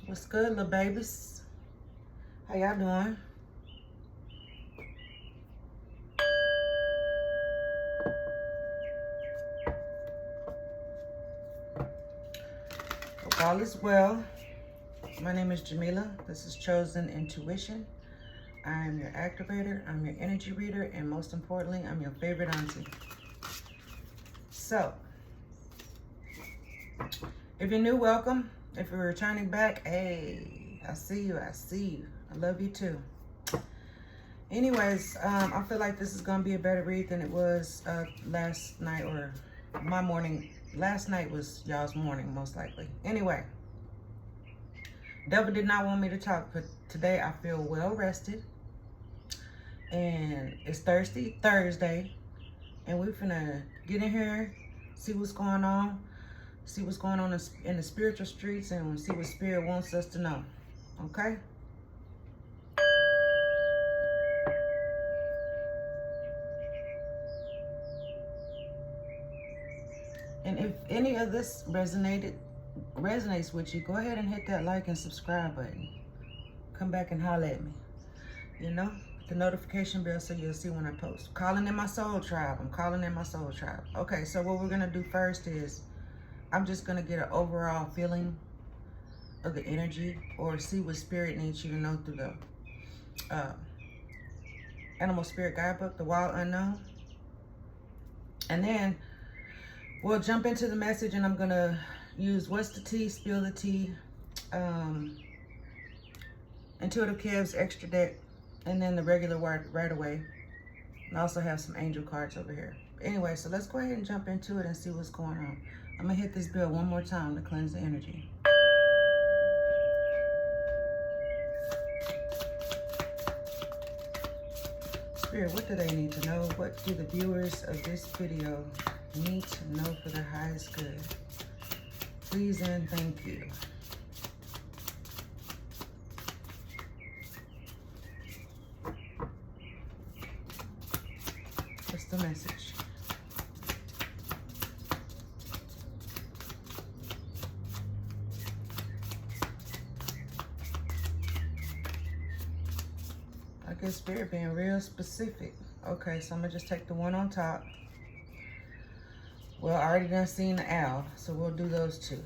What's good, little babies? How y'all doing? Hope all is well. My name is Jamila. This is Chosen Intuition. I am your activator, I'm your energy reader, and most importantly, I'm your favorite auntie. So, if you're new, welcome. If you're returning back, hey, I see you, I see you. I love you too. Anyways, I feel like this is going to be a better read than it was last night or my morning. Last night was y'all's morning, most likely. Anyway, devil did not want me to talk, but today I feel well rested. And it's Thursday, and we're finna get in here, see what's going on, in the spiritual streets, and see what Spirit wants us to know, okay? And if any of this resonates with you, go ahead and hit that like and subscribe button. Come back and holler at me, you know? The notification bell so you'll see when I post. Calling in my soul tribe. I'm calling in my soul tribe. Okay, so what we're gonna do first is I'm just gonna get an overall feeling of the energy, or see what Spirit needs you to know through the Animal Spirit Guidebook, The Wild Unknown. And then we'll jump into the message, and I'm gonna use What's the Tea, Spill the Tea, Intuitive Kev's Extra Deck, and then the regular right away. And I also have some angel cards over here. Anyway, so let's go ahead and jump into it and see what's going on. I'm gonna hit this bell one more time to cleanse the energy. Spirit, what do they need to know? What do the viewers of this video need to know for their highest good? Please and thank you. What's the message? I guess Spirit being real specific. Okay, so I'm gonna just take the one on top. Well, I already done seen the owl, so we'll do those two.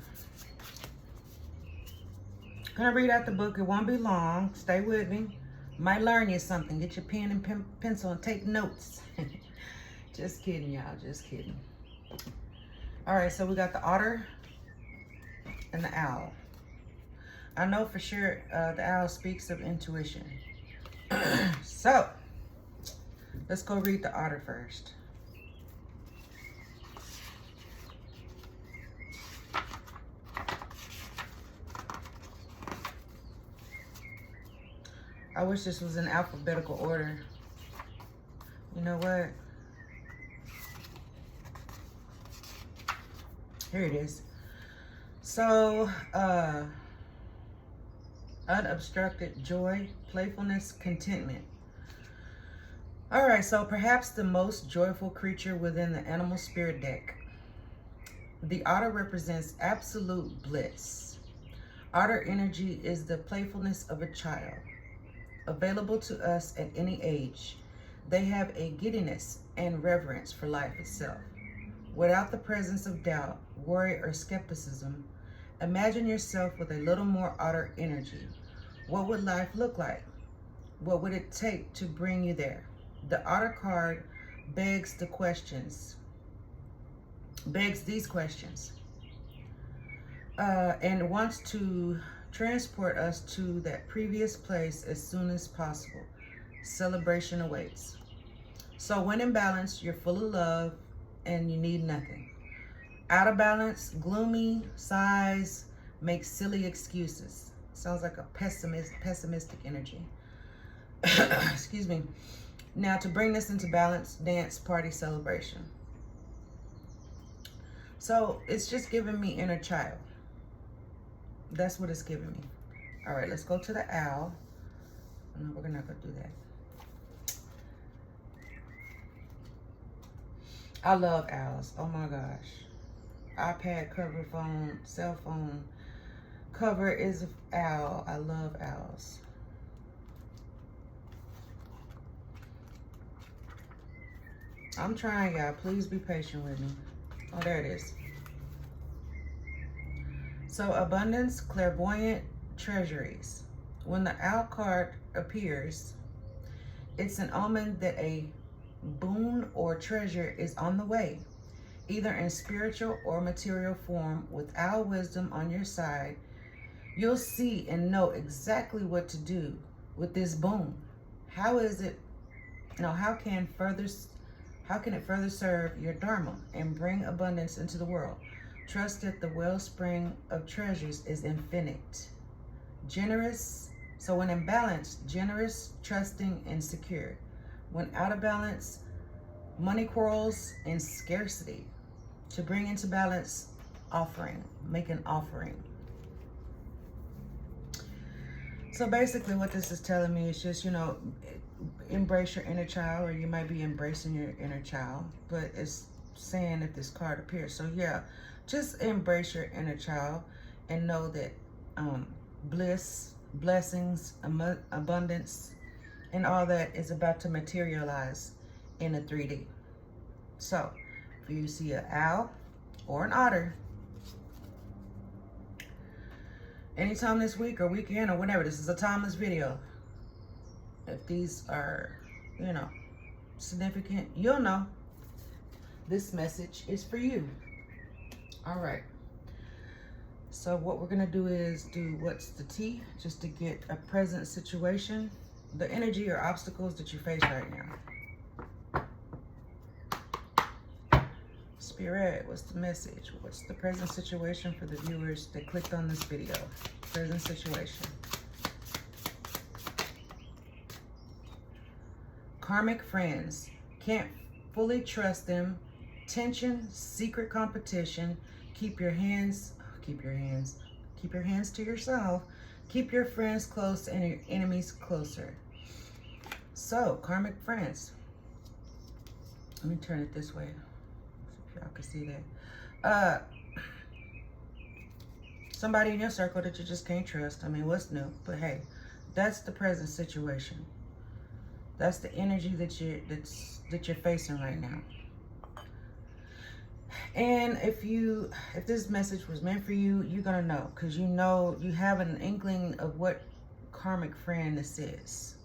Gonna read out the book. It won't be long. Stay with me. Might learn you something. Get your pen and pencil and take notes. Just kidding, y'all. Just kidding. All right, so we got the otter and the owl. I know for sure the owl speaks of intuition. So, let's go read the otter first. I wish this was in alphabetical order. You know what? Here it is. So, unobstructed joy, playfulness, contentment. All right, so perhaps the most joyful creature within the animal spirit deck. The otter represents absolute bliss. Otter energy is the playfulness of a child, available to us at any age. They have a giddiness and reverence for life itself. Without the presence of doubt, worry, or skepticism, imagine yourself with a little more otter energy. What would life look like? What would it take to bring you there? The otter card begs these questions, and wants to transport us to that previous place as soon as possible. Celebration awaits. So when in balance, you're full of love and you need nothing. Out of balance, gloomy, sighs, make silly excuses. Sounds like a pessimistic energy. Excuse me. Now to bring this into balance, dance, party, celebration. So it's just giving me inner child. That's what it's giving me. All right, let's go to the owl. No, we're not gonna do that. I love owls. Oh my gosh. iPad cover, phone, cell phone, cover is an owl. I love owls. I'm trying, y'all. Please be patient with me. Oh, there it is. So, abundance, clairvoyant, treasuries. When the owl card appears, it's an omen that a boon or treasure is on the way, either in spiritual or material form. With owl wisdom on your side, you'll see and know exactly what to do with this boon. How can it further serve your dharma and bring abundance into the world? Trust that the wellspring of treasures is infinite. Generous, so when in balance, generous, trusting, and secure. When out of balance, money quarrels and scarcity. To bring into balance, offering, make an offering. So basically what this is telling me is just, embrace your inner child, or you might be embracing your inner child, but it's saying if this card appears. So yeah, just embrace your inner child and know that bliss, blessings, abundance, and all that is about to materialize in a 3D. So if you see an owl or an otter anytime this week or weekend or whenever, this is a timeless video. If these are, significant, you'll know this message is for you. All right. So what we're going to do is do what's the T, just to get a present situation, the energy or obstacles that you face right now. Spirit, what's the message? What's the present situation for the viewers that clicked on this video? Present situation. Karmic friends, can't fully trust them. Tension, secret competition. Keep your hands to yourself. Keep your friends close and your enemies closer. So, karmic friends. Let me turn it this way so y'all can see that. Somebody in your circle that you just can't trust. I mean, what's new? But hey, that's the present situation. That's the energy that you're facing right now. And if this message was meant for you, you're gonna know, because you have an inkling of what karmic friend this is.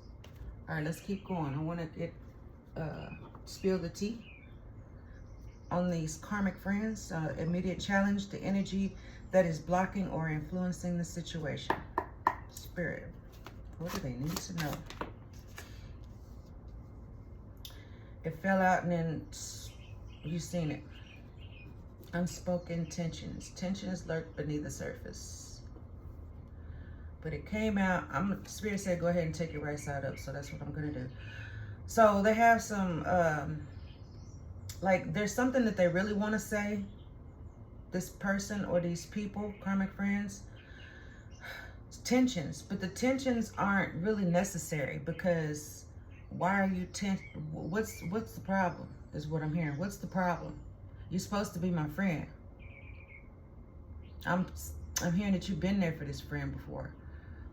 All right, let's keep going. I want to get spill the tea on these karmic friends. Immediate challenge, the energy that is blocking or influencing the situation. Spirit, what do they need to know? It fell out and then you've seen it. Unspoken tensions. Tensions lurk beneath the surface. But it came out. Spirit said go ahead and take your right side up, so that's what I'm going to do. So they have some, there's something that they really want to say, this person or these people, karmic friends. Tensions, but the tensions aren't really necessary, because why are you what's the problem is what I'm hearing. What's the problem? You're supposed to be my friend. I'm hearing that you've been there for this friend before.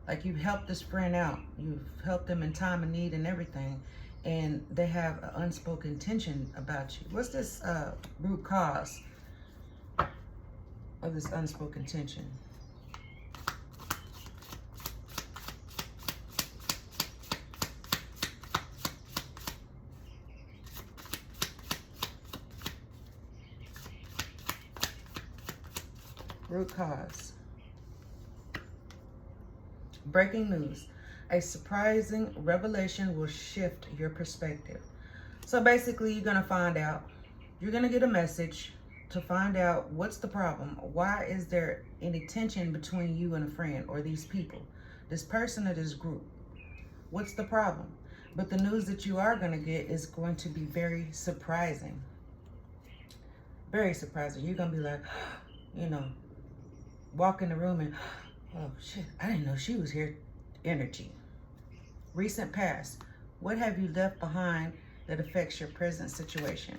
Like, you've helped this friend out. You've helped them in time of need and everything. And they have an unspoken tension about you. What's this root cause of this unspoken tension? Root cause. Breaking news. A surprising revelation will shift your perspective. So basically, you're going to find out. You're going to get a message to find out what's the problem. Why is there any tension between you and a friend or these people? This person or this group? What's the problem? But the news that you are going to get is going to be very surprising. Very surprising. You're going to be like, walk in the room and, oh shit, I didn't know she was here. Energy. Recent past. What have you left behind that affects your present situation?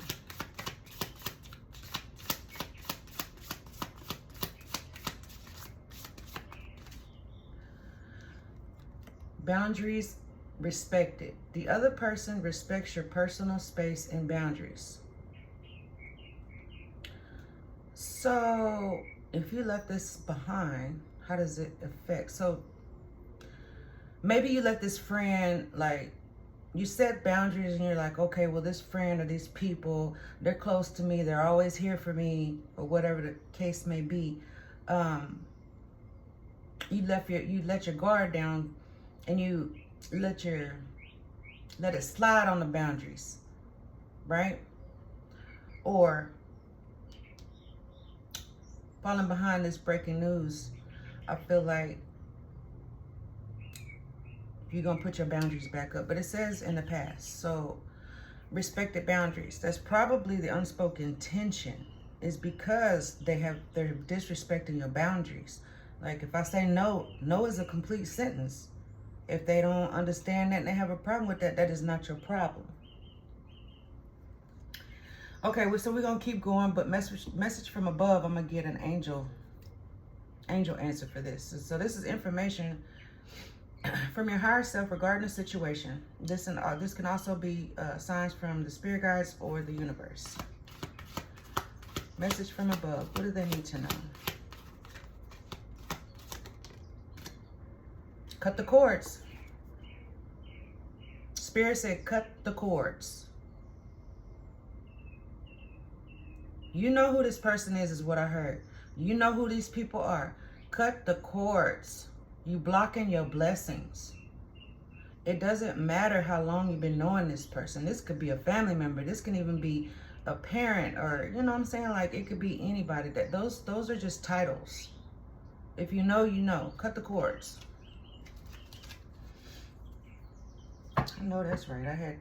Boundaries respected. The other person respects your personal space and boundaries. So if you left this behind, how does it affect? So maybe you let this friend, like, you set boundaries and you're like, okay, well, this friend or these people, they're close to me, they're always here for me, or whatever the case may be. You let your guard down, and you let it slide on the boundaries, right? Or falling behind this breaking news, I feel like you're going to put your boundaries back up. But it says in the past. So respected boundaries. That's probably the unspoken tension, is because they're disrespecting your boundaries. Like if I say no, no is a complete sentence. If they don't understand that and they have a problem with that, that is not your problem. Okay, well, so we're going to keep going, but message from above, I'm going to get an angel answer for this. So this is information from your higher self regarding the situation. This can also be signs from the spirit guides or the universe. Message from above. What do they need to know? Cut the cords. Spirit said, cut the cords. You know who this person is what I heard. You know who these people are. Cut the cords. You blocking your blessings. It doesn't matter how long you've been knowing this person. This could be a family member. This can even be a parent, or, you know what I'm saying? Like, it could be anybody. Those are just titles. If you know, you know. Cut the cords. I know that's right.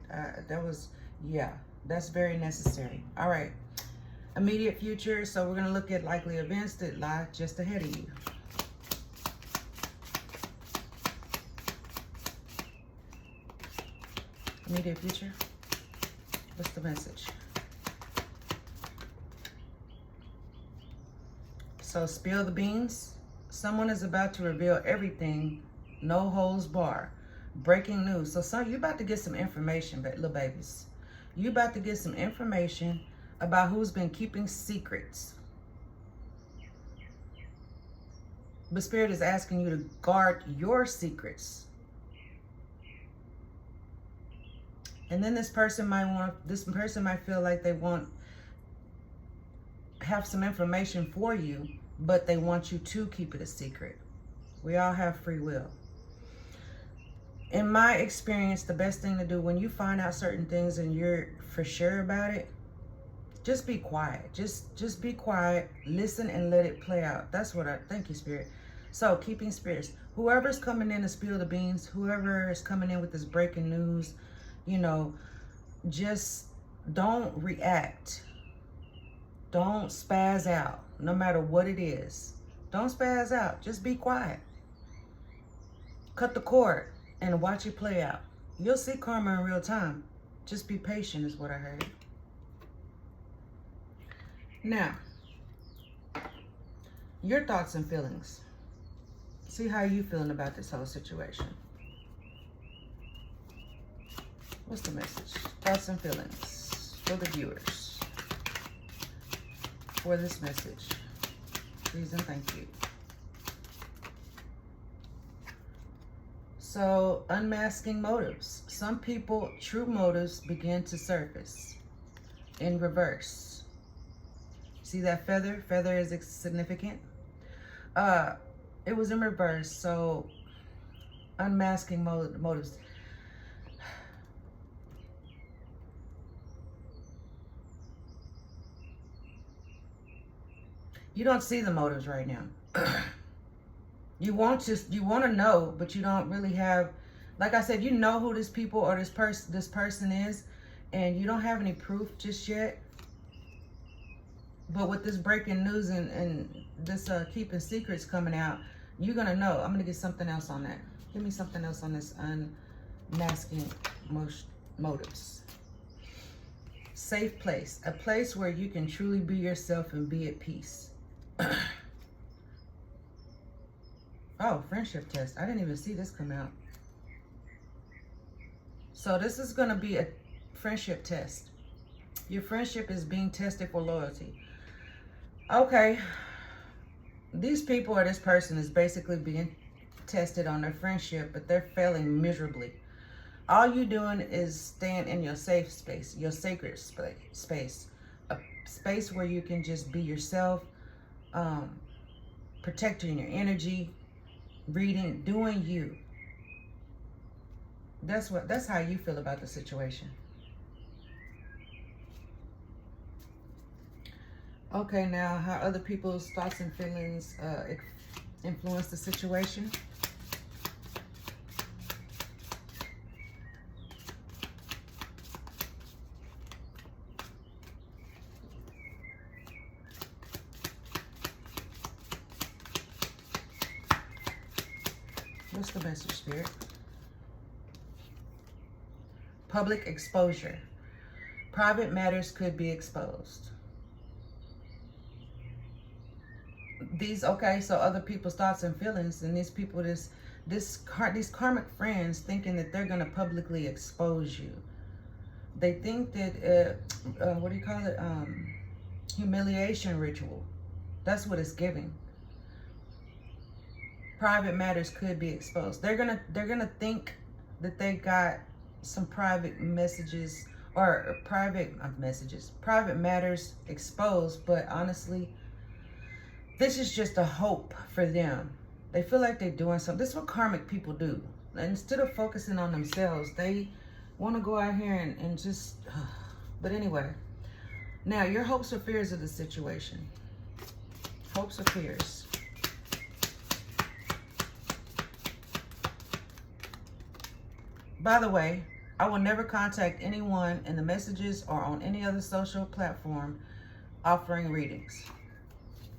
Yeah, that's very necessary. All right. Immediate future. So we're going to look at likely events that lie just ahead of you. Immediate future. What's the message? So spill the beans. Someone is about to reveal everything. No holds bar. Breaking news. So you're about to get some information, little babies. You're about to get some information about who's been keeping secrets. But Spirit is asking you to guard your secrets. And then this person might feel like they have some information for you, but they want you to keep it a secret. We all have free will. In my experience, the best thing to do when you find out certain things and you're for sure about it, just be quiet. Just be quiet, listen, and let it play out. That's what thank you, Spirit. So keeping spirits, whoever's coming in to spill the beans, whoever is coming in with this breaking news, you know, just don't react. Don't spaz out, no matter what it is. Don't spaz out. Just be quiet. Cut the cord and watch it play out. You'll see karma in real time. Just be patient is what I heard. Now, your thoughts and feelings. See how you feeling about this whole situation. What's the message? Thoughts and feelings for the viewers. For this message. Please and thank you. So, unmasking motives. Some people, true motives begin to surface in reverse. See that feather? Feather is significant. It was in reverse. So, unmasking motives. You don't see the motives right now. You want to know, but you don't really have, like I said, you know who this people or this person is, and you don't have any proof just yet. But with this breaking news and this keeping secrets coming out, you're gonna know. I'm gonna get something else on that. Give me something else on this unmasking motives. Safe place, a place where you can truly be yourself and be at peace. Oh, friendship test. I didn't even see this come out. So this is going to be a friendship test. Your friendship is being tested for loyalty. Okay. These people or this person is basically being tested on their friendship, but they're failing miserably. All you're doing is staying in your safe space, your sacred space, a space where you can just be yourself, protecting your energy, reading, doing you. That's how you feel about the situation. Okay, now how other people's thoughts and feelings influence the situation. What's the message, Spirit? Public exposure. Private matters could be exposed. Okay, so other people's thoughts and feelings, and these people, these karmic friends thinking that they're going to publicly expose you. They think that, what do you call it? Humiliation ritual. That's what it's giving. Private matters could be exposed. They're gonna think that they got some private messages or private matters exposed, but honestly, this is just a hope for them. They feel like they're doing something. This is what karmic people do. And instead of focusing on themselves, they want to go out here and just, but anyway. Now, your hopes or fears of the situation. Hopes or fears. By the way, I will never contact anyone in the messages or on any other social platform offering readings.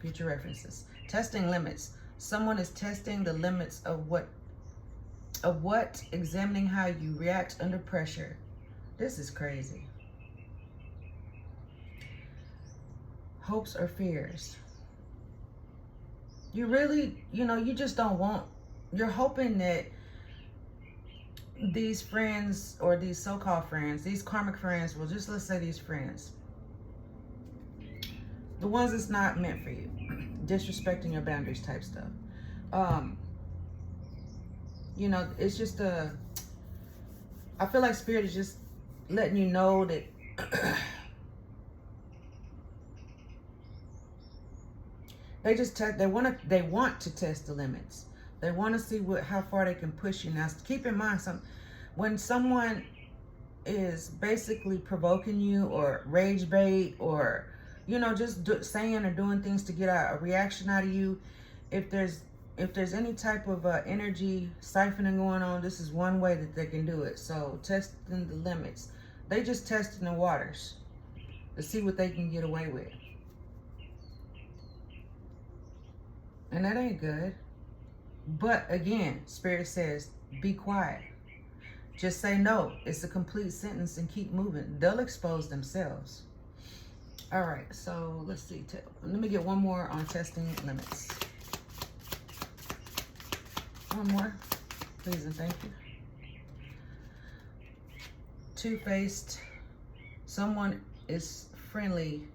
Future references. Testing limits. Someone is testing the limits of what, examining how you react under pressure. This is crazy. Hopes or fears. You really, you just don't want, you're hoping that these friends or these so-called friends, these karmic friends, well, just let's say these friends, the ones that's not meant for you, disrespecting your boundaries type stuff. It's just I feel like Spirit is just letting you know that they want to test the limits. They want to see how far they can push you. Now, keep in mind, when someone is basically provoking you or rage bait or, just saying or doing things to get a reaction out of you, if there's any type of energy siphoning going on, this is one way that they can do it. So testing the limits. They just testing the waters to see what they can get away with. And that ain't good. But again, Spirit says, be quiet. Just say no. It's a complete sentence and keep moving. They'll expose themselves. All right, so let's see. Let me get one more on testing limits. One more, please and thank you. Two-faced. Someone is friendly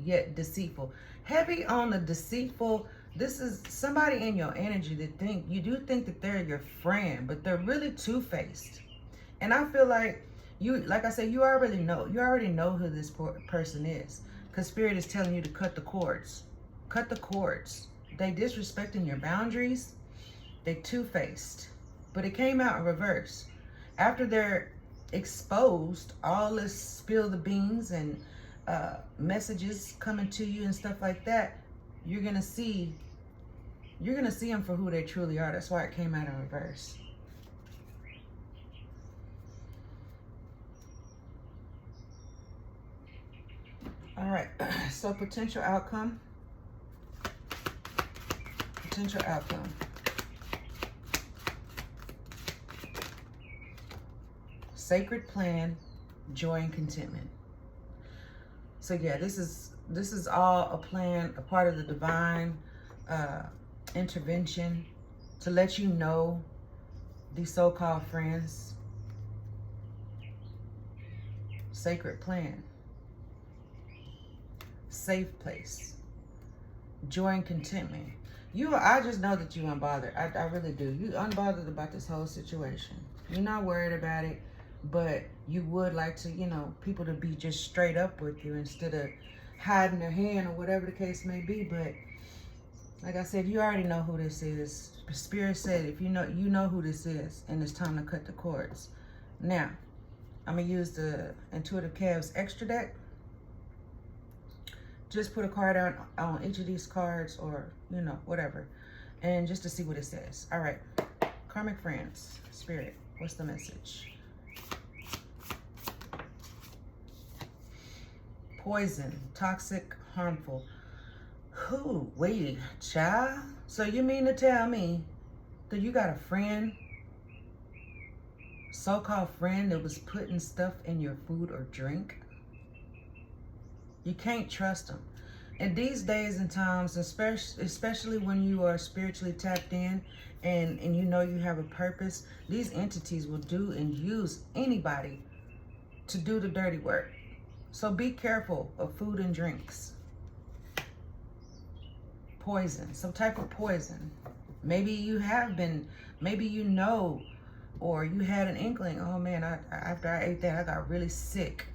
yet deceitful. Heavy on the deceitful. This is somebody in your energy that you do think that they're your friend, but they're really two-faced. And I feel like like I said, you already know who this person is, because Spirit is telling you to cut the cords. Cut the cords. They disrespecting your boundaries. They two-faced. But it came out in reverse. After they're exposed, all this spill the beans and messages coming to you and stuff like that, you're gonna see them for who they truly are. That's why it came out in reverse. All right, so potential outcome. Potential outcome. Sacred plan, joy and contentment. So yeah, this is all a plan, a part of the divine intervention to let you know, these so-called friends, sacred plan, safe place, joy and contentment. I just know that you unbothered. I really do. You unbothered about this whole situation. You're not worried about it, but you would like to, people to be just straight up with you instead of hiding their hand or whatever the case may be. But like I said, you already know who this is. Spirit said, if you know who this is, and it's time to cut the cords. Now, I'm going to use the Intuitive Calves Extra Deck. Just put a card out on each of these cards, or, whatever. And just to see what it says. All right. Karmic friends, Spirit, what's the message? Poison, toxic, harmful. Who? Wait, child? So you mean to tell me that you got a friend, so-called friend, that was putting stuff in your food or drink? You can't trust them. And these days and times, especially when you are spiritually tapped in and you have a purpose, these entities will do and use anybody to do the dirty work. So be careful of food and drinks. Poison, some type of poison. Maybe you have been, or you had an inkling, oh man, after I ate that, I got really sick.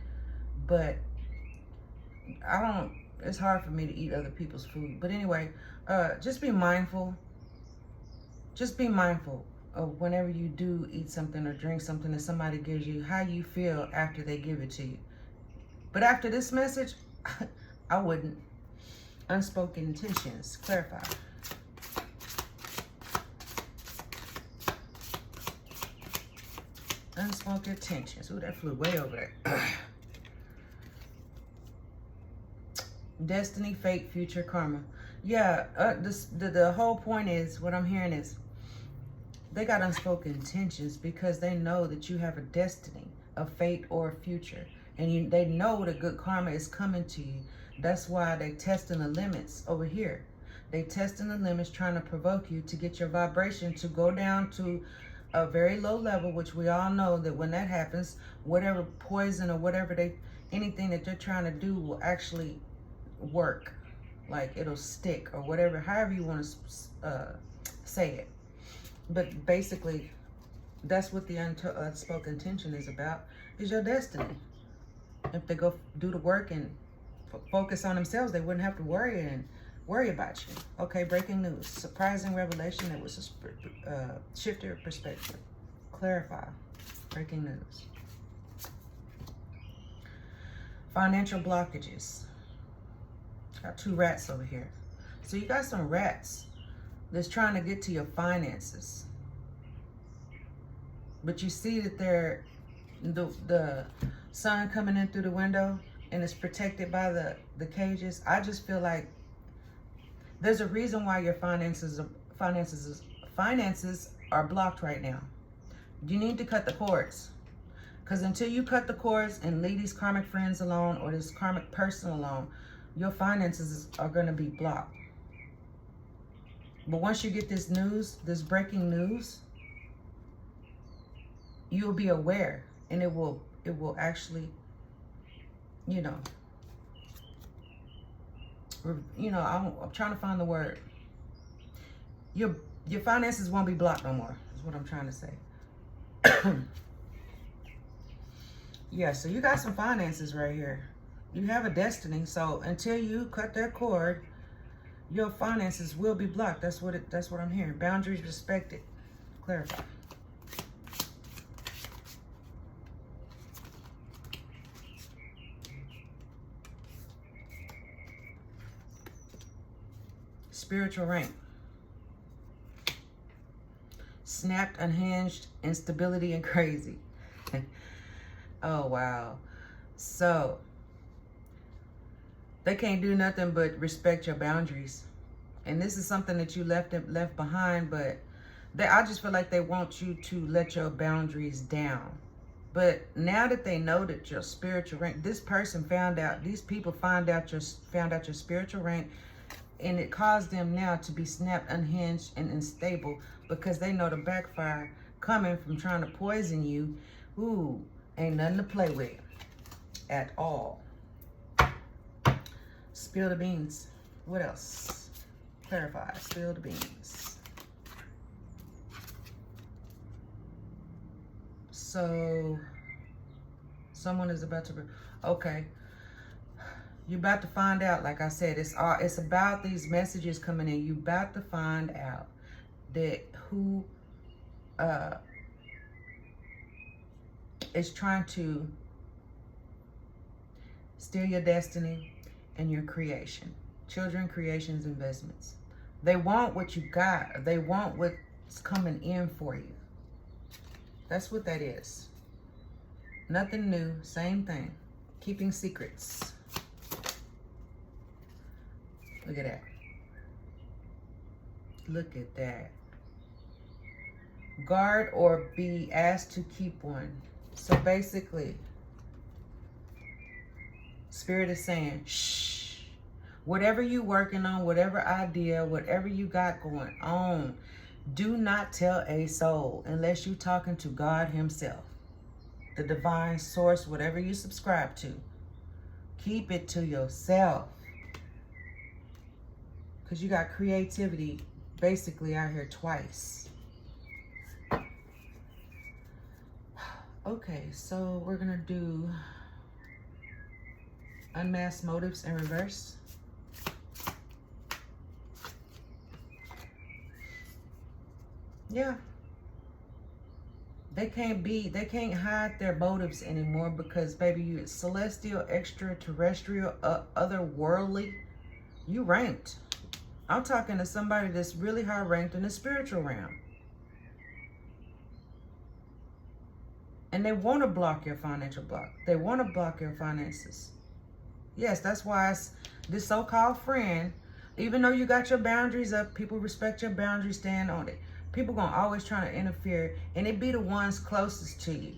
But it's hard for me to eat other people's food. But anyway, just be mindful. Just be mindful of whenever you do eat something or drink something that somebody gives you, how you feel after they give it to you. But after this message, I wouldn't. Unspoken intentions. Clarify. Unspoken intentions. Ooh, that flew way over there. Destiny, fate, future, karma. Yeah, the whole point is, what I'm hearing is, they got unspoken intentions because they know that you have a destiny, a fate, or a future. And they know the good karma is coming to you. That's why they testing the limits over here. They testing the limits, trying to provoke you to get your vibration to go down to a very low level, which we all know that when that happens, whatever poison or anything that they're trying to do will actually work. Like it'll stick or whatever, however you want to say it. But basically, that's what the unspoken intention is about, is your destiny. If they go do the work and focus on themselves, they wouldn't have to worry about you. Okay, breaking news. Surprising revelation that was a shift your perspective. Clarify. Breaking news. Financial blockages. Got 2 rats over here. So you got some rats that's trying to get to your finances. But you see that they're the sun coming in through the window and it's protected by the cages. I just feel like there's a reason why your finances are blocked right now. You need to cut the cords. Because until you cut the cords and leave these karmic friends alone or this karmic person alone, your finances are going to be blocked. But once you get this news, this breaking news, you'll be aware, and it will actually, I'm trying to find the word. Your finances won't be blocked no more, is what I'm trying to say. Yeah, so you got some finances right here. You have a destiny, so until you cut that cord, your finances will be blocked. That's what I'm hearing. Boundaries respected. Clarify. Spiritual rank. Snapped, unhinged, instability, and crazy. Oh, wow. So, they can't do nothing but respect your boundaries. And this is something that you left behind, but I just feel like they want you to let your boundaries down. But now that they know that your spiritual rank, these people found out your spiritual rank, and it caused them now to be snapped, unhinged, and unstable because they know the backfire coming from trying to poison you. Ooh, ain't nothing to play with. at all. Spill the beans. What else? Clarify. Spill the beans. So, someone is about to... Okay. You're about to find out, like I said, it's about these messages coming in. You're about to find out that who is trying to steal your destiny and your creation. Children, creations, investments. They want what you got. They want what's coming in for you. That's what that is. Nothing new, same thing. Keeping secrets. Look at that. Look at that. Guard or be asked to keep one. So basically, Spirit is saying, shh. Whatever you working on, whatever idea, whatever you got going on, do not tell a soul unless you're talking to God himself. The divine source, whatever you subscribe to. Keep it to yourself. Because you got creativity basically out here twice. Okay, so we're going to do unmasked motives in reverse. Yeah. They can't hide their motives anymore because, baby, you celestial, extraterrestrial, otherworldly, you ranked. I'm talking to somebody that's really high ranked in the spiritual realm. And they want to block your financial block. They want to block your finances. Yes, that's why this so-called friend, even though you got your boundaries up, people respect your boundaries, stand on it. People gonna always try to interfere, and it be the ones closest to you.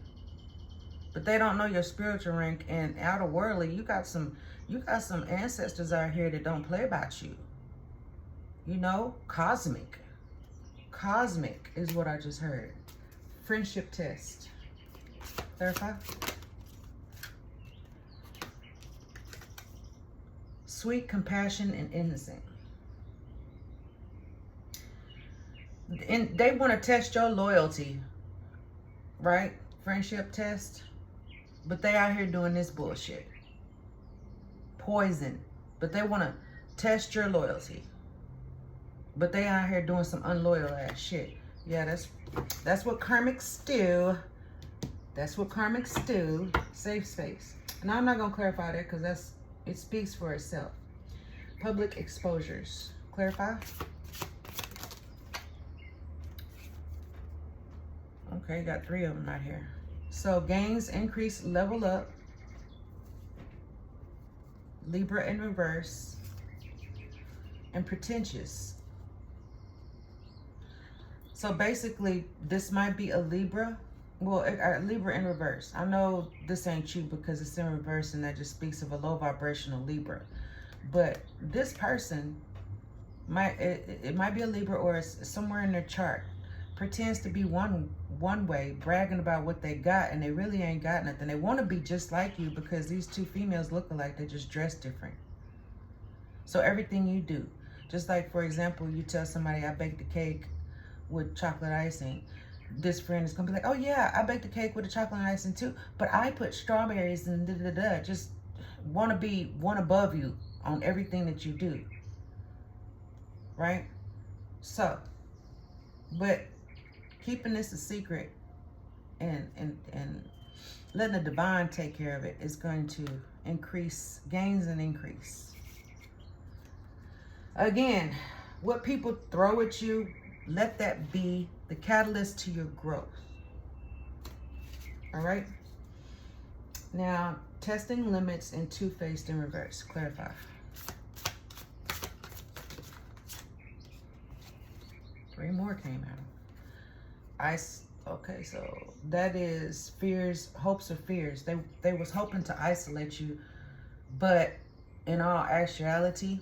But they don't know your spiritual rank, and outer worldly, you got some ancestors out here that don't play about you. You know, cosmic. Cosmic is what I just heard. Friendship test. Clarify. Sweet, compassion, and innocent. And they want to test your loyalty, right? Friendship test. But they out here doing this bullshit. Poison. But they want to test your loyalty. But they out here doing some unloyal ass shit. Yeah, that's what karmics do. That's what karmics do. Safe space. And I'm not gonna clarify that because it speaks for itself. Public exposures. Clarify. Okay, got 3 of them right here. So gains, increase, level up. Libra in reverse. And pretentious. So basically, this might be a Libra. Well, Libra in reverse. I know this ain't you because it's in reverse and that just speaks of a low vibrational Libra. But this person, it might be a Libra or it's somewhere in their chart. Pretends to be one way, bragging about what they got, and they really ain't got nothing. They want to be just like you because these two females look alike. They just dress different. So everything you do, just like, for example, you tell somebody, I baked a cake with chocolate icing. This friend is gonna be like, oh yeah, I baked a cake with a chocolate icing too, but I put strawberries and da-da-da. Just want to be one above you on everything that you do, right? So, but keeping this a secret and letting the divine take care of it is going to increase gains and increase. Again, what people throw at you, let that be the catalyst to your growth. All right. Now, testing limits and two-faced in reverse. Clarify. Three more came out. Okay, so that is fears, hopes or fears. They was hoping to isolate you, but in all actuality,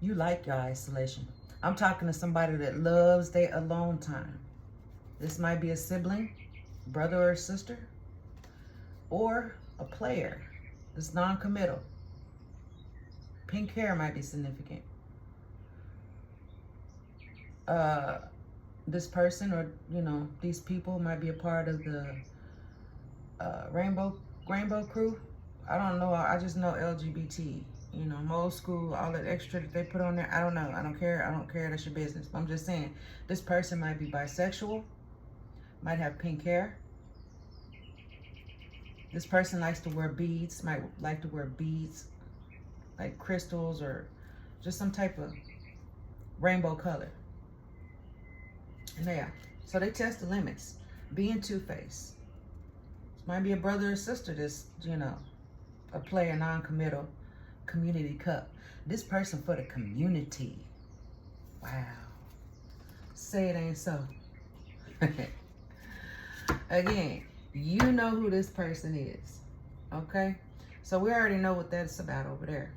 you like your isolation. I'm talking to somebody that loves their alone time. This might be a sibling, brother or sister. or a player. It's non-committal. Pink hair might be significant. This person, or these people might be a part of the rainbow crew. I don't know. I just know LGBT. Old school, all that extra that they put on there. I don't know. I don't care. That's your business. But I'm just saying, this person might be bisexual, might have pink hair. This person likes to wear beads, might like to wear beads, like crystals or just some type of rainbow color. And yeah, so they test the limits. Being two-faced. This might be a brother or sister that's, a player, non-committal, community cup. This person for the community. Wow. Say it ain't so. Again, you know who this person is. Okay? So we already know what that's about over there.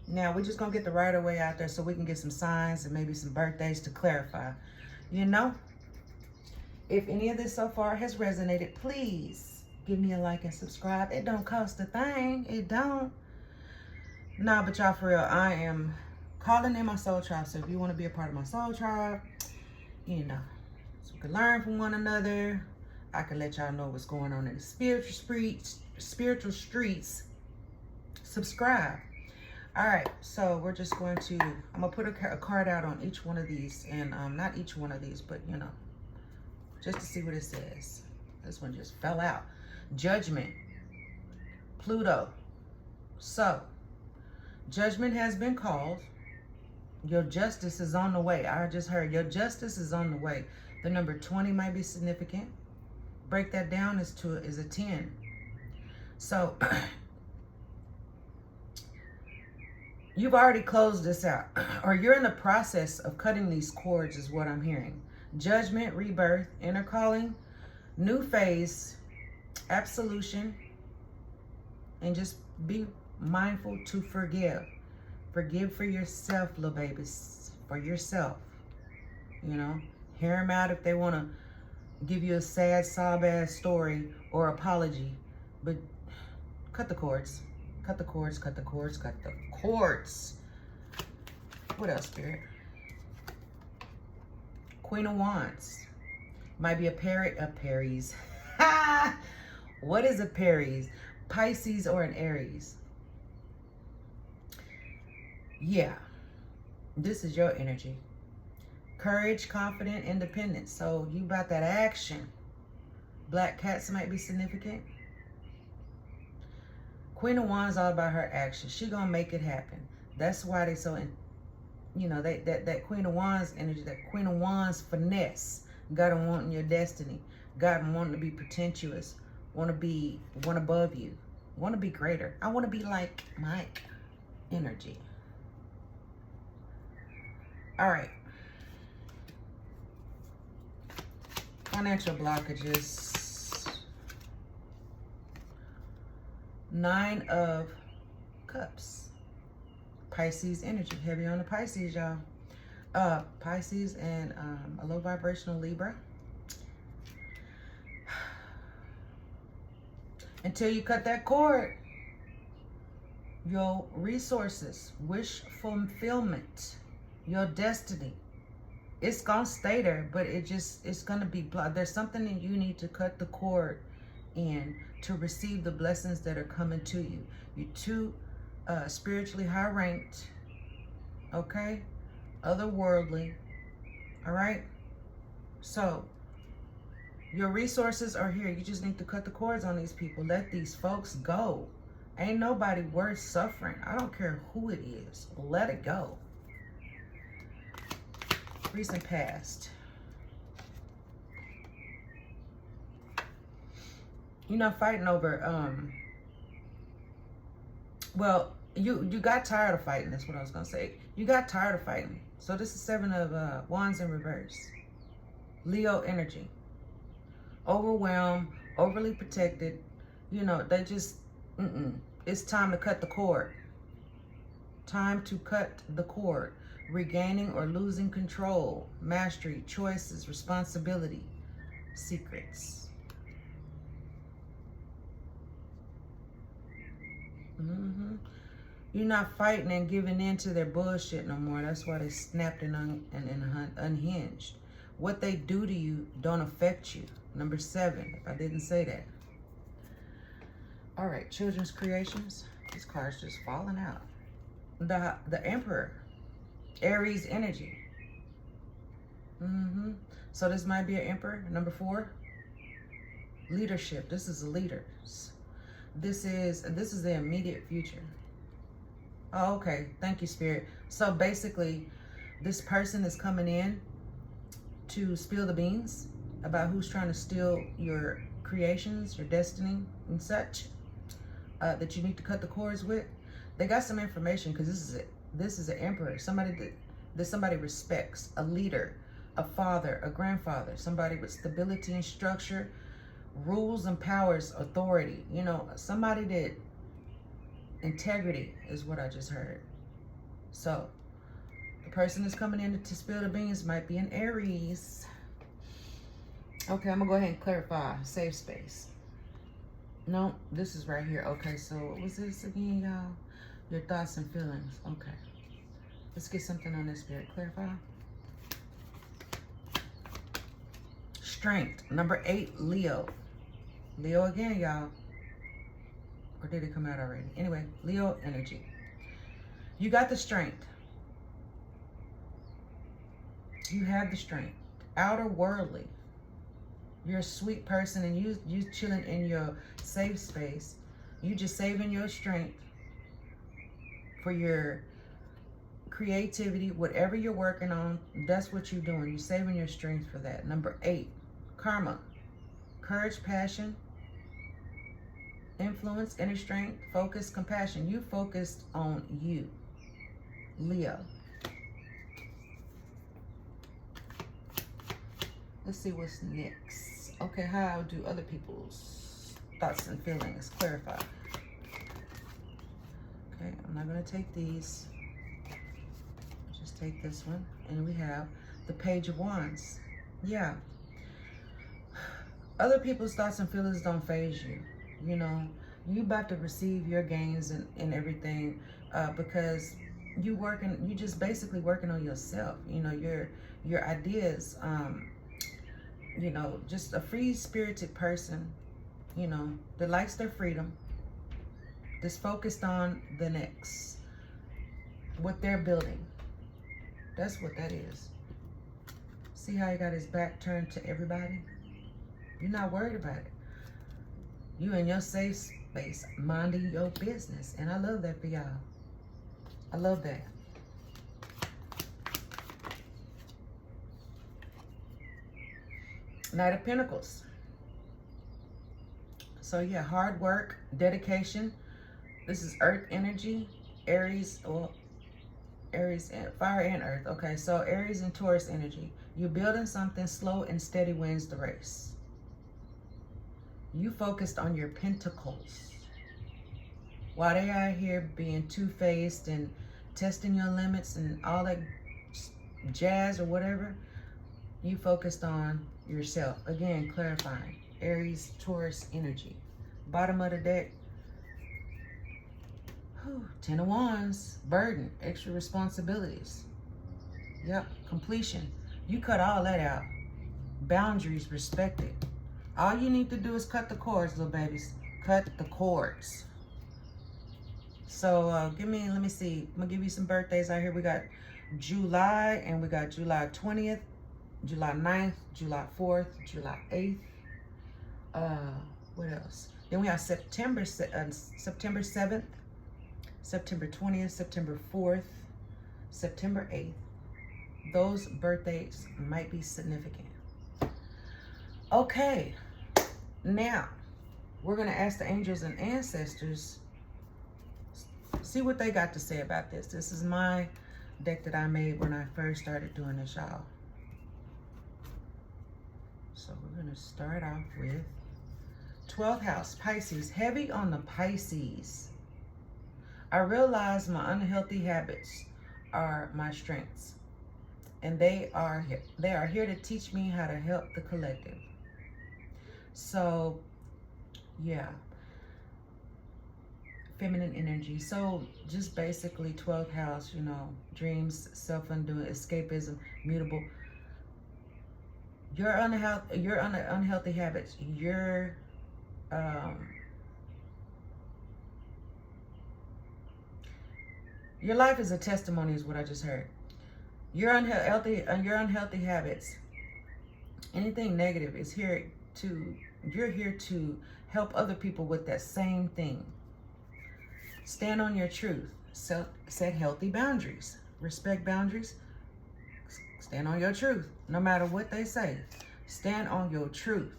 Now, we're just going to get the right away out there so we can get some signs and maybe some birthdays to clarify. If any of this so far has resonated, please give me a like and subscribe. It don't cost a thing. It don't. Nah, but y'all, for real, I am calling in my soul tribe. So if you want to be a part of my soul tribe, so we can learn from one another. I can let y'all know what's going on in the spiritual streets. Subscribe. All right, so we're just going to, I'm going to put a card out on each one of these. And not each one of these, but, just to see what it says. This one just fell out. Judgment. Pluto. So, judgment has been called. Your justice is on the way. I just heard your justice is on the way. The number 20 might be significant. Break that down is a 10. So, you've already closed this out, or you're in the process of cutting these cords is what I'm hearing. Judgment, rebirth, inner calling, new phase, absolution, and just be mindful to forgive. Forgive for yourself, little babies, for yourself. Hear them out if they want to give you a sad, sob-ass story or apology, but cut the cords. Cut the cords, cut the cords, cut the cords. What else, Spirit? Queen of Wands. Might be a Aries. What is a Aries? Pisces or an Aries? Yeah. This is your energy. Courage, confident, independent. So you about that action. Black cats might be significant. Queen of Wands all about her action. She gonna make it happen. That's why they so that Queen of Wands energy, that Queen of Wands finesse. Got them wanting your destiny. Got them wanting to be pretentious. Want to be one above you. Want to be greater. I want to be like Mike energy. All right. Financial blockages. 9 of Cups. Pisces energy. Heavy on the Pisces, y'all. Pisces and a low vibrational Libra. Until you cut that cord, your resources, wish fulfillment, your destiny, it's gonna stay there, but it's gonna be blocked. There's something that you need to cut the cord in to receive the blessings that are coming to you. You're too spiritually high ranked, okay? Otherworldly, all right? So your resources are here. You just need to cut the cords on these people. Let these folks go. Ain't nobody worth suffering. I don't care who it is. Let it go. Recent past. You're not fighting over, well, you got tired of fighting. That's what I was going to say. You got tired of fighting. So this is 7 of Wands in reverse. Leo energy. Overwhelmed, overly protected. They just, it's time to cut the cord. Time to cut the cord. Regaining or losing control. Mastery, choices, responsibility, secrets. Mm-hmm. You're not fighting and giving in to their bullshit no more. That's why they snapped and unhinged. What they do to you don't affect you. Number 7, if I didn't say that. All right, children's creations. This card's just falling out. The Emperor, Aries energy. Mm-hmm. So this might be an Emperor. Number 4, leadership. This is leaders. This is the immediate future. Oh, okay. Thank you, Spirit. So basically, this person is coming in to spill the beans about who's trying to steal your creations, your destiny, and such, that you need to cut the cords with. They got some information, because this is an emperor, somebody that somebody respects, a leader, a father, a grandfather, somebody with stability and structure, rules and powers, authority. You know, somebody that integrity is what I just heard. So the person that's coming in to spill the beans might be an Aries. Okay, I'm gonna go ahead and clarify. Safe space. No, this is right here. Okay, so what was this again, y'all? Your thoughts and feelings. Okay, let's get something on this, Spirit. Clarify. Strength. Number 8, Leo. Leo again, y'all. Or did it come out already? Anyway, Leo energy. You got the strength. You have the strength. Outer worldly. You're a sweet person, and you chilling in your safe space. You just saving your strength for your creativity, whatever you're working on. That's what you're doing. You're saving your strength for that. Number 8, karma. Courage, passion, influence, inner strength, focus, compassion. You focused on you, Leo. Let's see what's next. Okay, how do other people's thoughts and feelings? Clarify. Okay, I'm not going to take these. Just take this one. And we have the Page of Wands. Yeah. Other people's thoughts and feelings don't faze you. You know, you about to receive your gains and everything, because you just basically working on yourself. You know, your ideas, you know, just a free-spirited person, you know, that likes their freedom, that's focused on the next, what they're building. That's what that is. See how he got his back turned to everybody? You're not worried about it. You in your safe space, minding your business. And I love that for y'all. I love that. Knight of Pentacles. So yeah, hard work, dedication. This is earth energy, Aries, or Aries and fire and earth. Okay, so Aries and Taurus energy. You're building something, slow and steady wins the race. You focused on your pentacles. While they are here being two-faced and testing your limits and all that jazz or whatever, you focused on yourself. Again, clarifying. Aries, Taurus energy. Bottom of the deck. Whew, 10 of Wands. Burden. Extra responsibilities. Yep. Completion. You cut all that out. Boundaries respected. All you need to do is cut the cords, little babies. Cut the cords. So let me see. I'm gonna give you some birthdays out here. We got July, and we got July 20th, July 9th, July 4th, July 8th. What else? Then we have September 7th, September 20th, September 4th, September 8th. Those birthdays might be significant. Okay, now we're going to ask the angels and ancestors, see what they got to say about this. This is my deck that I made when I first started doing this, y'all. So we're going to start off with 12th house, Pisces. Heavy on the Pisces. I realize my unhealthy habits are my strengths, and they are here to teach me how to help the collective. So, yeah. feminine energy. So just basically 12th house, you know, dreams, self-undoing, escapism, mutable. Your unhealthy habits, your life is a testimony, is what I just heard. Your unhealthy habits, anything negative is here to, you're here to help other people with that same thing. Stand on your truth. Set healthy boundaries. Respect boundaries. Stand on your truth. No matter what they say. Stand on your truth.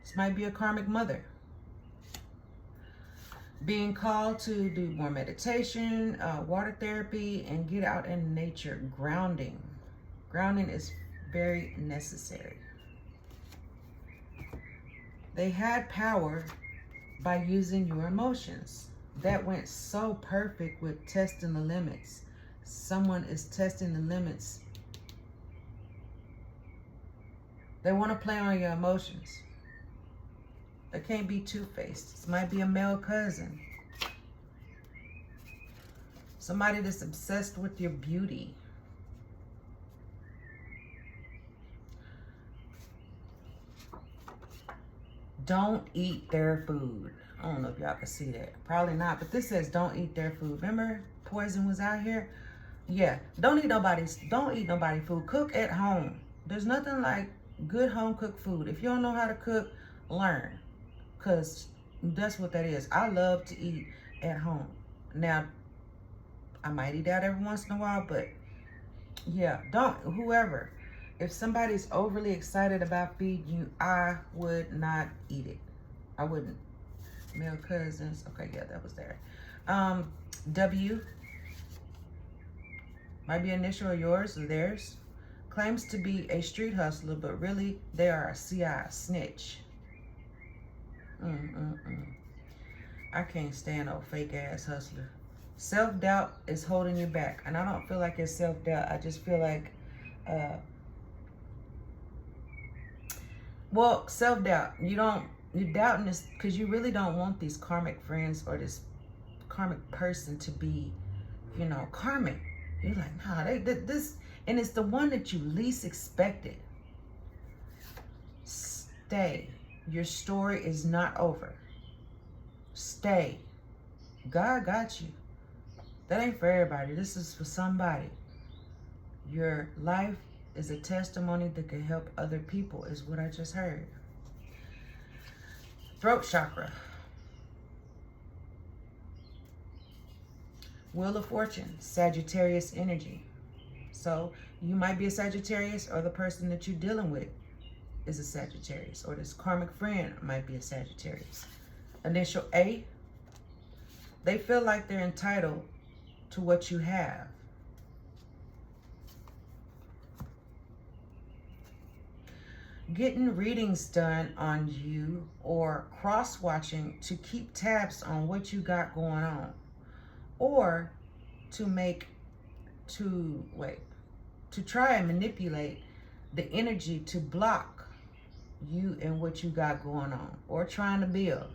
This might be a karmic mother. Being called to do more meditation, water therapy, and get out in nature. Grounding. Grounding is very necessary. They had power by using your emotions. That went so perfect with testing the limits. Someone is testing the limits. They want to play on your emotions. They can't be two-faced. This might be a male cousin. Somebody that's obsessed with your beauty. Don't eat their food. I don't know if y'all can see that. Probably not, but this says don't eat their food. Remember poison was out here? Yeah, don't eat nobody's food. Cook at home. There's nothing like good home cooked food. If you don't know how to cook, learn. Because that's what that is. I love to eat at home. Now, I might eat out every once in a while, but yeah, whoever. If somebody's overly excited about feeding you, I would not eat it. I wouldn't. Male cousins. Okay, yeah, that was there. W. Might be initial of yours or theirs. Claims to be a street hustler, but really they are a CI, snitch. I can't stand no fake ass hustler. Self-doubt is holding you back. And I don't feel like it's self-doubt. I just feel like, well, self-doubt. You're doubting this because you really don't want these karmic friends or this karmic person to be, you know, karmic. You're like, nah, they did this. And it's the one that you least expected. Stay. Your story is not over. Stay. God got you. That ain't for everybody. This is for somebody. Your life is a testimony that can help other people, is what I just heard. Throat chakra. Wheel of Fortune, Sagittarius energy. So you might be a Sagittarius, or the person that you're dealing with is a Sagittarius, or this karmic friend might be a Sagittarius. Initial A. They feel like they're entitled to what you have. Getting readings done on you, or cross-watching to keep tabs on what you got going on, or to try and manipulate the energy to block you and what you got going on, or trying to build.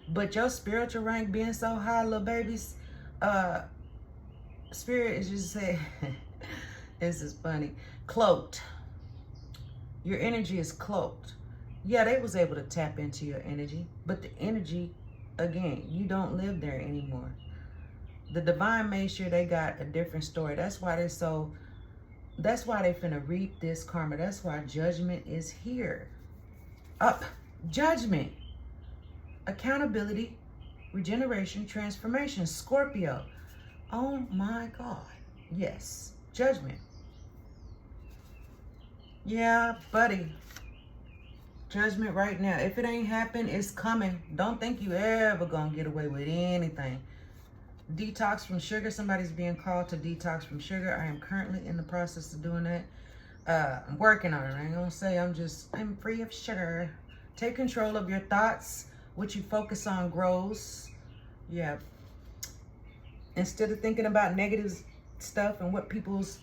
But your spiritual rank being so high, little babies, spirit is just saying, this is funny, cloaked. Your energy is cloaked. Yeah, they was able to tap into your energy, but the energy, again, you don't live there anymore. The divine made sure they got a different story. That's why they finna reap this karma. That's why judgment is here. Judgment. Accountability, regeneration, transformation. Scorpio. Oh my God. Yes. Judgment. Yeah, buddy. Judgment right now. If it ain't happened, it's coming. Don't think you ever gonna get away with anything. Detox from sugar. Somebody's being called to detox from sugar. I am currently in the process of doing that. I'm working on it. I ain't gonna say I'm free of sugar. Take control of your thoughts. What you focus on grows. Yeah. Instead of thinking about negative stuff and what people's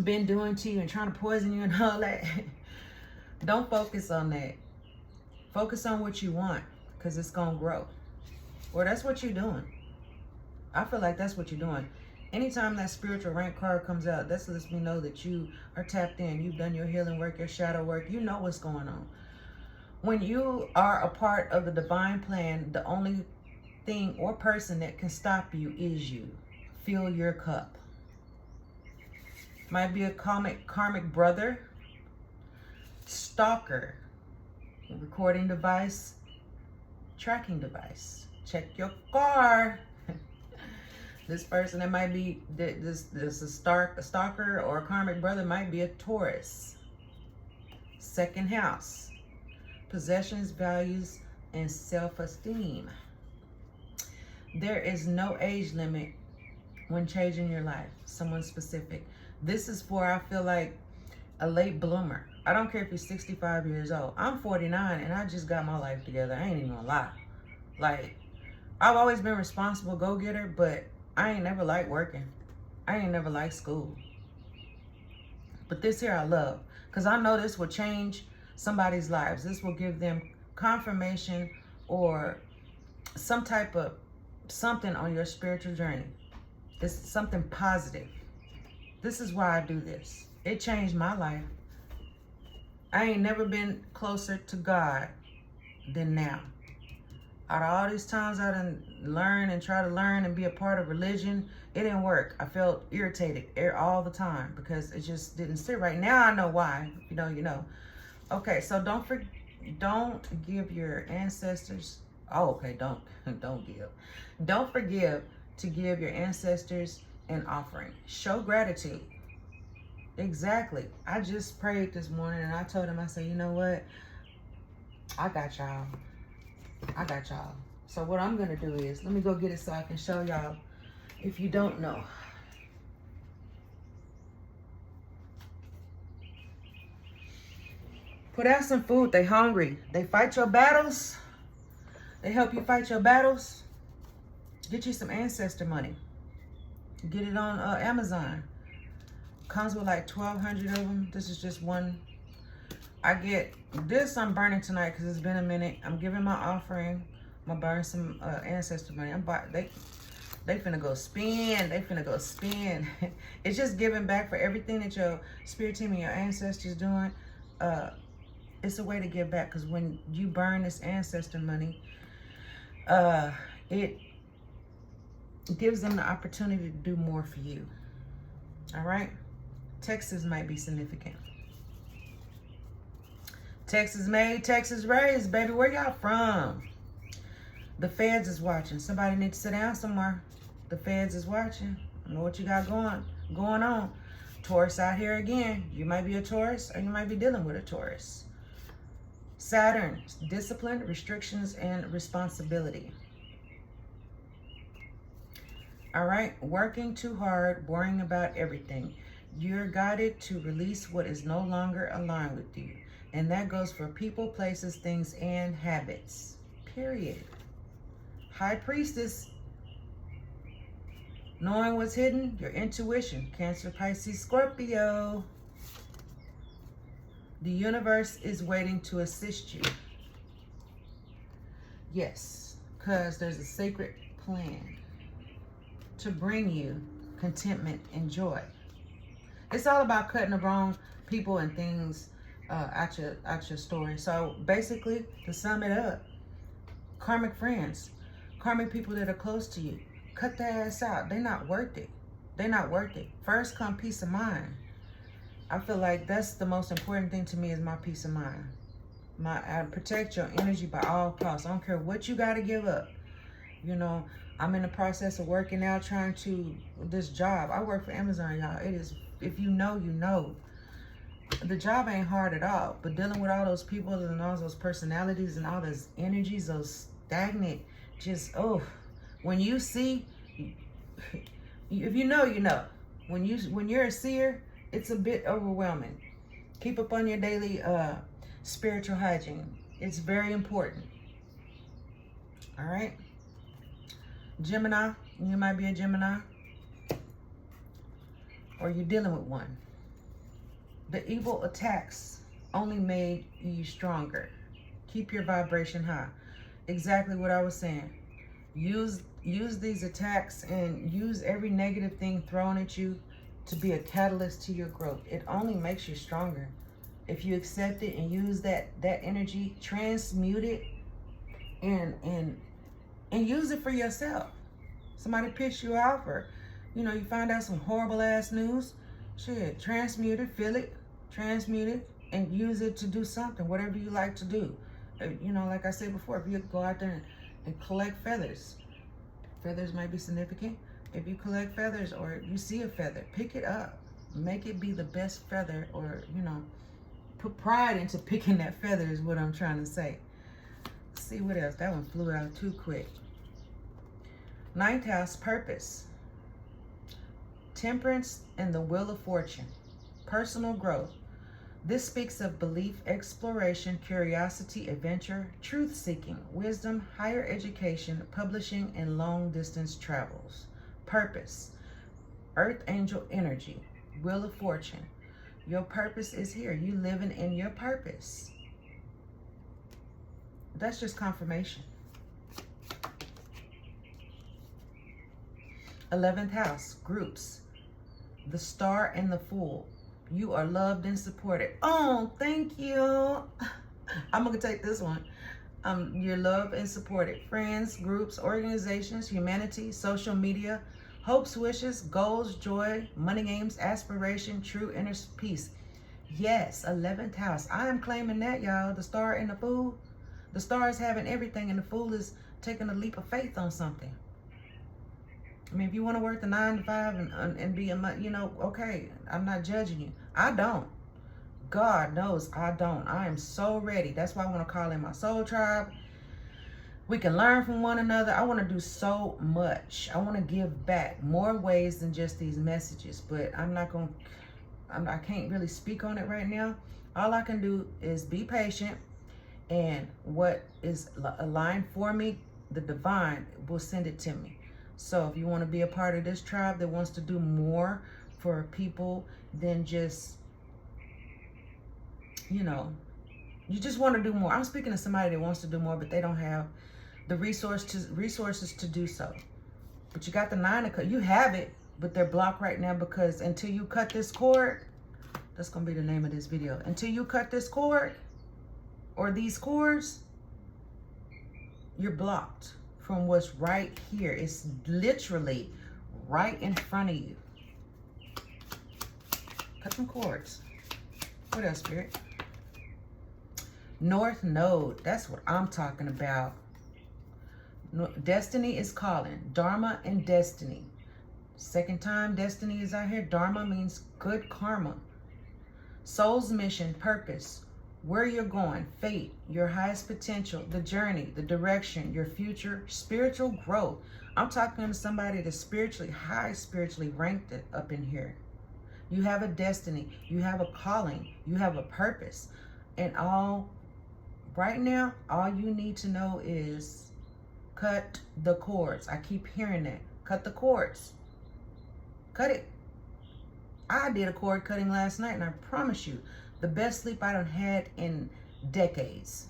been doing to you and trying to poison you and all that, don't focus on that. Focus on what you want. because it's going to grow. Or that's what you're doing. I feel like that's what you're doing. Anytime that spiritual rank card comes out, that lets me know that you are tapped in. You've done your healing work, your shadow work. You know what's going on. When you are a part of the divine plan, the only thing or person that can stop you is you. Fill your cup. Might be a karmic brother, stalker, recording device, tracking device. Check your car. This person that might be this a stalker or a karmic brother might be a Taurus. Second house. Possessions, values, and self-esteem. There is no age limit when changing your life. Someone specific. This is for, I feel like, a late bloomer. I don't care if you're 65 years old. I'm 49 and I just got my life together. I ain't even gonna lie. Like, I've always been responsible go-getter, but I ain't never liked working. I ain't never liked school. But this here I love, because I know this will change somebody's lives. This will give them confirmation or some type of something on your spiritual journey. It's something positive. This is why I do this. It changed my life. I ain't never been closer to God than now. Out of all these times I done learn and try to learn and be a part of religion, it didn't work. I felt irritated all the time because it just didn't sit right. Now I know why. You know. Okay, so don't give your ancestors. Oh, okay, don't give. Don't forgive to give your ancestors an offering. Show gratitude. Exactly. I just prayed this morning and I told him, I said, you know what? I got y'all. So what I'm going to do is, let me go get it so I can show y'all if you don't know. Put out some food. They hungry. They fight your battles. They help you fight your battles. Get you some ancestor money. Get it on Amazon. Comes with like 1,200 of them. This is just one. I get this. I'm burning tonight because it's been a minute. I'm giving my offering. I'm gonna burn some ancestor money. They finna go spin. They finna go spin. It's just giving back for everything that your spirit team and your ancestors doing. It's a way to give back, because when you burn this ancestor money, it gives them the opportunity to do more for you. All right? Texas might be significant. Texas made, Texas raised, baby. Where y'all from? The feds is watching. Somebody needs to sit down somewhere. The feds is watching. I know what you got going on. Taurus out here again. You might be a Taurus or you might be dealing with a Taurus. Saturn, discipline, restrictions, and responsibility. All right, working too hard, worrying about everything. You're guided to release what is no longer aligned with you. And that goes for people, places, things, and habits. Period. High Priestess. Knowing what's hidden, your intuition. Cancer, Pisces, Scorpio. The universe is waiting to assist you. Yes, because there's a sacred plan to bring you contentment and joy. It's all about cutting the wrong people and things out your story. So basically, to sum it up, karmic friends, karmic people that are close to you, cut their ass out. They're not worth it. They're not worth it. First come peace of mind. I feel like that's the most important thing to me, is my peace of mind. I protect your energy by all costs. I don't care what you got to give up. You know, I'm in the process of working out, trying to, this job. I work for Amazon, y'all. It is, if you know, you know. The job ain't hard at all, but dealing with all those people and all those personalities and all those energies, those stagnant, just, oh, when you see, if you know, you know. When you're a seer, it's a bit overwhelming. Keep up on your daily spiritual hygiene. It's very important. All right. Gemini, you might be a Gemini, or you're dealing with one. The evil attacks only made you stronger. Keep your vibration high. Exactly what I was saying. Use these attacks and use every negative thing thrown at you to be a catalyst to your growth. It only makes you stronger. If you accept it and use that energy, transmute it and use it for yourself. Somebody pissed you off, or you find out some horrible ass news. Shit, transmute it, feel it, transmute it, and use it to do something, whatever you like to do. Like I said before, if you go out there and collect feathers, feathers might be significant. If you collect feathers or you see a feather, pick it up, make it be the best feather, or put pride into picking that feather is what I'm trying to say. Let's see what else. That one flew out too quick. Ninth house, purpose, temperance, and the wheel of fortune, personal growth. This speaks of belief, exploration, curiosity, adventure, truth-seeking, wisdom, higher education, publishing, and long-distance travels. Purpose, earth angel energy, wheel of fortune. Your purpose is here. You living in your purpose. That's just confirmation. 11th house, groups, the star and the fool. You are loved and supported. Oh, thank you. I'm going to take this one. You're loved and supported. Friends, groups, organizations, humanity, social media, hopes, wishes, goals, joy, money, aims, aspiration, true inner peace. Yes, 11th house. I am claiming that, y'all. The star and the fool. The star is having everything, and the fool is taking a leap of faith on something. I mean, if you want to work the 9 to 5 and be okay, I'm not judging you. I don't. God knows I don't. I am so ready. That's why I want to call in my soul tribe. We can learn from one another. I want to do so much. I want to give back more ways than just these messages, but I can't really speak on it right now. All I can do is be patient, and what is aligned for me, the divine will send it to me. So if you want to be a part of this tribe that wants to do more for people than just, you just want to do more. I'm speaking to somebody that wants to do more, but they don't have the resources to do so. But you got the 9 of cups. You have it, but they're blocked right now because until you cut this cord, that's going to be the name of this video. Until you cut this cord or these cords, you're blocked from what's right here. It's literally right in front of you. Cut some cords. What else, Spirit? North Node. That's what I'm talking about. Destiny is calling. Dharma and destiny. Second time destiny is out here. Dharma means good karma. Soul's mission, purpose, where you're going, fate, your highest potential, the journey, the direction, your future, spiritual growth. I'm talking to somebody that's spiritually high, spiritually ranked up in here. You have a destiny, you have a calling, you have a purpose. And right now, all you need to know is cut the cords. I keep hearing that. Cut the cords. Cut it. I did a cord cutting last night, and I promise you, the best sleep I done had in decades.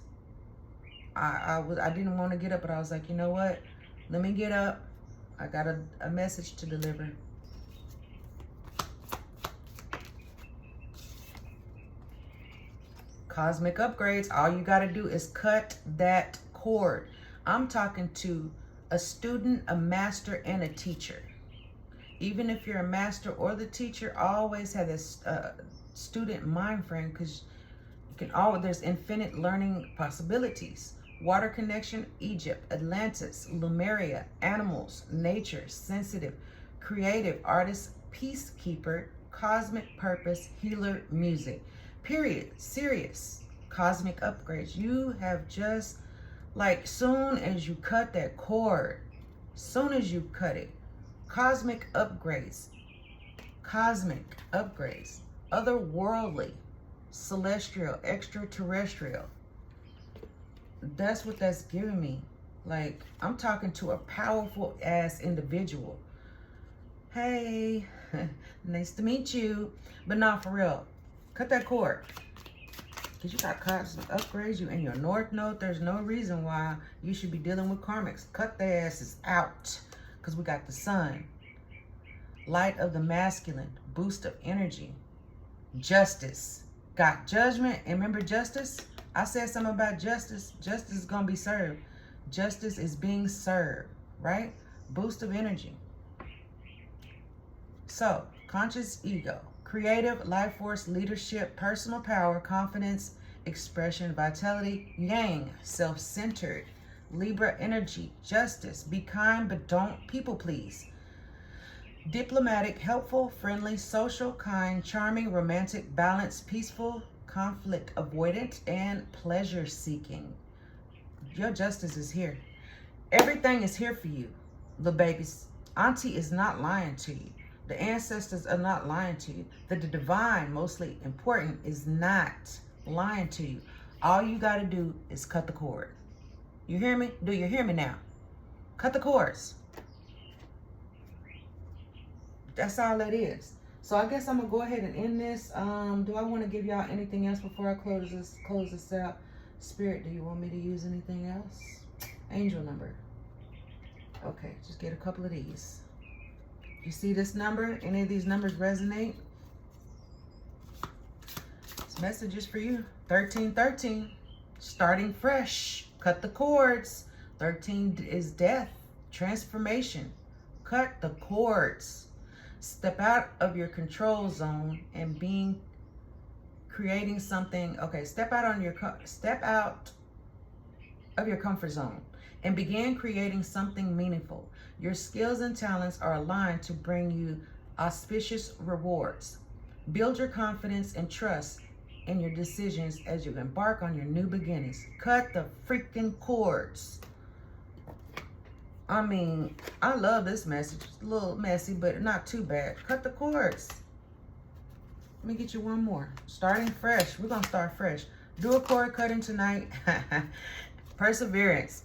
I didn't want to get up, but I was like, you know what? Let me get up. I got a message to deliver. Cosmic upgrades. All you got to do is cut that cord. I'm talking to a student, a master, and a teacher. Even if you're a master or the teacher, always have this student mind frame, because there's infinite learning possibilities. Water connection, Egypt, Atlantis, Lemuria, animals, nature, sensitive, creative, artist, peacekeeper, cosmic purpose, healer, music. Period. Serious. Cosmic upgrades. You have just, soon as you cut that cord, soon as you cut it, cosmic upgrades. Cosmic upgrades. Otherworldly, celestial, extraterrestrial. That's what that's giving me. I'm talking to a powerful ass individual. Hey, nice to meet you. But not for real. Cut that cord. Because you got cosmic upgrades. You in your North Node. There's no reason why you should be dealing with karmics. Cut their asses out. Because we got the sun. Light of the masculine. Boost of energy. Justice. Got judgment. And remember justice? I said something about justice. Justice is going to be served. Justice is being served. Right? Boost of energy. So, conscious ego. Creative, life force, leadership, personal power, confidence, expression, vitality. Yang. Self-centered. Libra energy. Justice. Be kind but don't people please. Diplomatic, helpful, friendly, social, kind, charming, romantic, balanced, peaceful, conflict avoidant, and pleasure seeking. Your justice is here. Everything is here for you, little babies. Auntie is not lying to you. The ancestors are not lying to you. The divine, mostly important, is not lying to you. All you got to do is cut the cord. You hear me? Do you hear me now? Cut the cords. That's all it is. So I guess I'm gonna go ahead and end this. Do I want to give y'all anything else before I close this out? Spirit, do you want me to use anything else? Angel number. Okay, just get a couple of these. You see this number? Any of these numbers resonate? This message is for you. 1313. Starting fresh. Cut the cords. 13 is death. Transformation. Cut the cords. Step out of your control zone and creating something. Okay, step out of your comfort zone and begin creating something meaningful. Your skills and talents are aligned to bring you auspicious rewards. Build your confidence and trust in your decisions as you embark on your new beginnings. Cut the freaking cords. I mean, I love this message. It's a little messy, but not too bad. Cut the cords. Let me get you one more. Starting fresh. We're going to start fresh. Do a cord cutting tonight. Perseverance.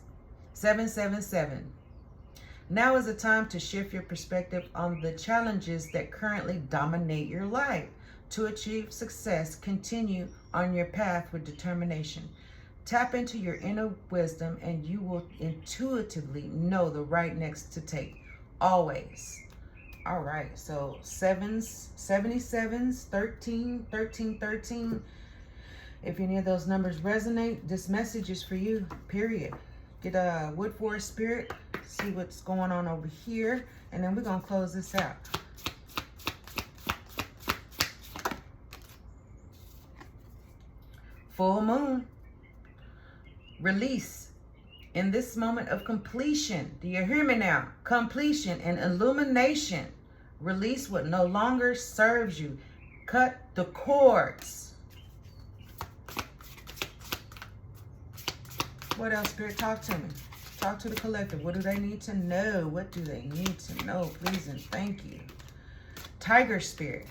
777. Now is the time to shift your perspective on the challenges that currently dominate your life. To achieve success, continue on your path with determination. Tap into your inner wisdom and you will intuitively know the right next to take. Always. All right. So 77s, 13, 13, 13. If any of those numbers resonate, this message is for you, period. Get a wood forest spirit. See what's going on over here. And then we're going to close this out. Full moon. Release in this moment of completion. Do you hear me now? Completion and illumination. Release what no longer serves you. Cut the cords. What else, Spirit? Talk to me. Talk to the collective. What do they need to know? What do they need to know? Please and thank you. Tiger Spirit.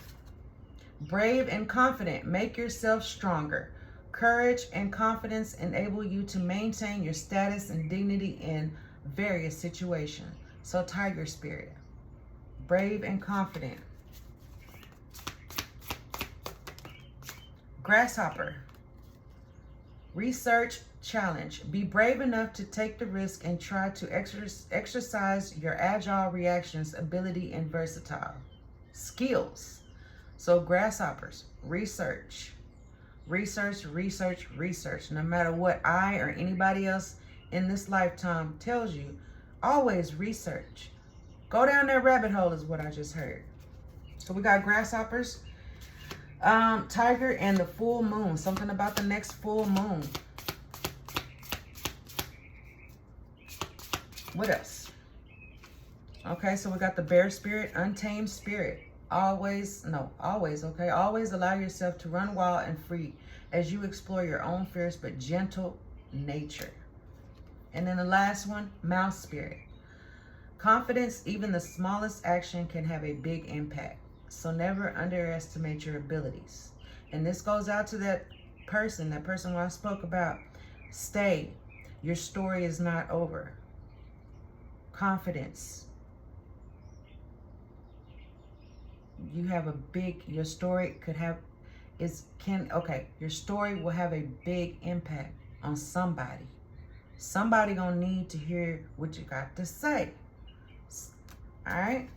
Brave and confident. Make yourself stronger. Courage and confidence enable you to maintain your status and dignity in various situations. So Tiger Spirit, brave and confident. Grasshopper, research challenge. Be brave enough to take the risk and try to exercise your agile reactions, ability, and versatile skills. So grasshoppers, research. Research, research, research. No matter what I or anybody else in this lifetime tells you, always research. Go down that rabbit hole is what I just heard. So we got grasshoppers, tiger, and the full moon. Something about the next full moon. What else? Okay, so we got the bear spirit, untamed spirit. Always allow yourself to run wild and free as you explore your own fierce but gentle nature. And then the last one, mouse spirit. Confidence, even the smallest action can have a big impact. So never underestimate your abilities. And this goes out to that person who I spoke about. Stay. Your story is not over. Confidence. You have your story could have Okay, your story will have a big impact on somebody. Somebody gonna need to hear what you got to say. All right?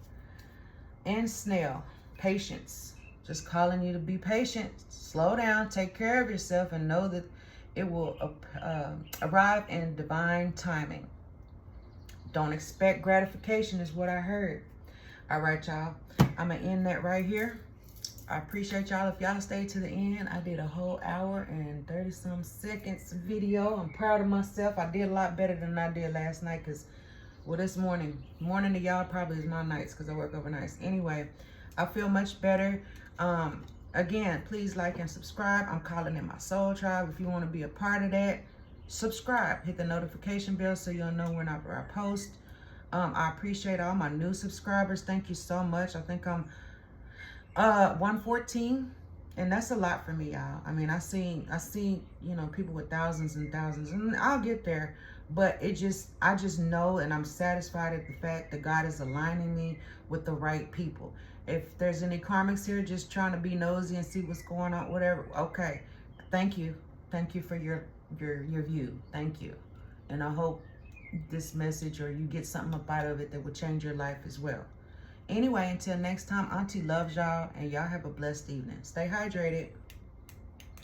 And snail, patience. Just calling you to be patient. Slow down, take care of yourself, and know that it will arrive in divine timing. Don't expect gratification is what I heard. All right, y'all. I'm going to end that right here. I appreciate y'all. If y'all stayed to the end, I did a whole hour and 30-some seconds video. I'm proud of myself. I did a lot better than I did last night because, well, this morning to y'all probably is my nights because I work overnights. Anyway, I feel much better. Again, please like and subscribe. I'm calling it my soul tribe. If you want to be a part of that, subscribe. Hit the notification bell so you'll know whenever I post. I appreciate all my new subscribers. Thank you so much. I think I'm 114, and that's a lot for me, y'all. I mean, I see, you know, people with thousands and thousands, and I'll get there. But I just know, and I'm satisfied at the fact that God is aligning me with the right people. If there's any karmics here just trying to be nosy and see what's going on, whatever, okay. Thank you for your view. Thank you. And I hope this message, or you get something up out of it that will change your life as well. Anyway, until next time, Auntie loves y'all, and y'all have a blessed evening. Stay hydrated.